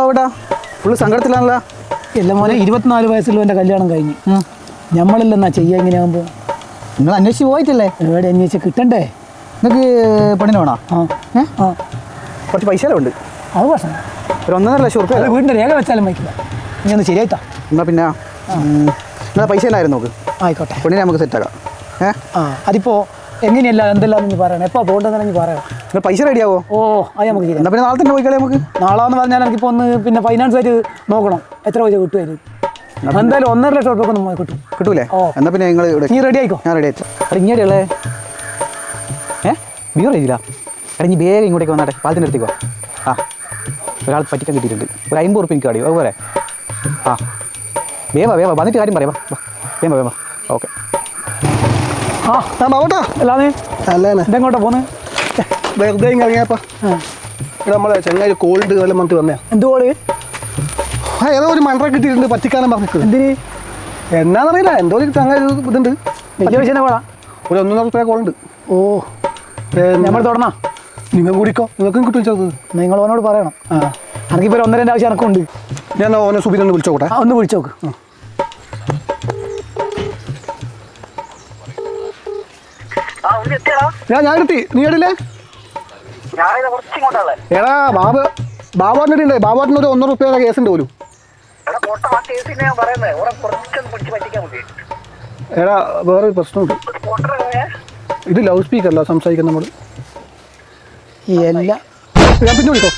അവിടെ ഫുള്ള് സങ്കടത്തിലാണല്ലോ. എല്ലാം മോനെ 24 വയസ്സുള്ള എൻ്റെ കല്യാണം കഴിഞ്ഞു. നമ്മളല്ലെന്നാ ചെയ്യുക ഇങ്ങനെയാകുമ്പോൾ. നിങ്ങൾ അന്വേഷിച്ച് പോയിട്ടില്ലേ? എവിടെ അന്വേഷിച്ച് കിട്ടണ്ടേ? നിങ്ങൾക്ക് പെണ്ണിന് വേണോ? ആ കുറച്ച് പൈസ ഉണ്ട്. അത് പ്രശ്നം. ഒരു 1.5 ലക്ഷം റുപ്യ വീടിൻ്റെ രേഖ വെച്ചാലും വയ്ക്കില്ല. ഇനി ഒന്ന് ശരിയായിട്ടാ. എന്നാൽ പിന്നെ നിങ്ങളെ പൈസ ഉണ്ടായിരുന്നു നോക്ക്. ആയിക്കോട്ടെ, പെണ്ണിനെ നമുക്ക് സെറ്റാക്കാം. അതിപ്പോൾ എങ്ങനെയല്ല എന്തെല്ലാം നീ പറയണം, എപ്പോൾ പോകേണ്ടതെന്ന് നീ പറയാം. നിങ്ങൾ പൈസ റെഡിയാവോ? ഓ അത് നമുക്ക് ശരി. എന്നാൽ പിന്നെ നാളെ തന്നെ പോയിക്കളെ നമുക്ക്. നാളെന്ന് പറഞ്ഞാൽ എനിക്കിപ്പോൾ ഒന്ന് പിന്നെ ഫൈനാൻസായിട്ട് നോക്കണം എത്ര പൈസ കിട്ടുമായിരുന്നു. എന്തായാലും 1.5 ലക്ഷം റുപ്യ ഒന്ന് കിട്ടൂലേ? ഓ എന്നാൽ പിന്നെ നിങ്ങൾ ഇവിടെ നീ റെഡി ആയിക്കോ. ഞാൻ റെഡി ആയിട്ടോ. അവിടെ ഇങ്ങനെയുള്ളേ ബിയർ കഴിയില്ല. എടാ നീ വേഗം ഇങ്ങോട്ടേക്ക് വന്നാട്ടെ, പാലത്തിൻ്റെ അടുത്തേക്കോ. ഒരാൾ പറ്റിക്കാൻ കിട്ടിയിട്ടുണ്ട്. ഒരു 50 ഉറുപ്പിക എനിക്ക് കാടിയോ അതുപോലെ. വേവാ വന്നിട്ട് കാര്യം പറയാം. വേവാ ഓക്കെ. ബാബോട്ടാ അല്ലാതെ അല്ലേ ഇതെങ്ങോട്ടാ പോകുന്നത്? വെറുതെ ഇറങ്ങിയപ്പാ ഇവിടെ നമ്മളെ ചെങ്ങായി കോൾഡ് വല്ലതും വന്നിട്ട് വന്നേ. എന്തുകൊണ്ട്? ഏതോ ഒരു മണ്ടറ കിട്ടിയിട്ടുണ്ട് പറ്റിക്കാനും പറഞ്ഞിട്ട്. എന്തിന്? എന്നാന്നറിയില്ല, എന്തോ ഒരു ചങ്ങായി ഇതുണ്ട്. വലിയ പൈസ പോടാ. ഒരു 1.5 റുപ്യ കോളുണ്ട്. ഓ നമ്മൾ തുടങ്ങാം. നിങ്ങൾ കൂടിക്കോ, നിങ്ങൾക്കും കിട്ടും ചെറുത്. നിങ്ങൾ ഓനോട് പറയണം. എനിക്കിപ്പോൾ 1.5 ആവശ്യം എനക്കുണ്ട്. ഞാൻ ഓനെ സുബിനെ വിളിച്ചോട്ടെ. ഒന്ന് വിളിച്ചോക്ക്. ഞാൻ എത്തി. നീ എടില്ലേ? എടാ ബാബുവാട്ടിനുണ്ട്. ബാബുവാട്ടിന് ഒരു 1.5 റുപ്യ കേസുണ്ട് പോലും. എടാ വേറെ പ്രശ്നമുണ്ട്. ഇത് ലൗഡ് സ്പീക്കറല്ല സംസാരിക്കുന്ന നമ്മൾ. എല്ലാം ഞാൻ പിന്നെ വിളിക്കോ.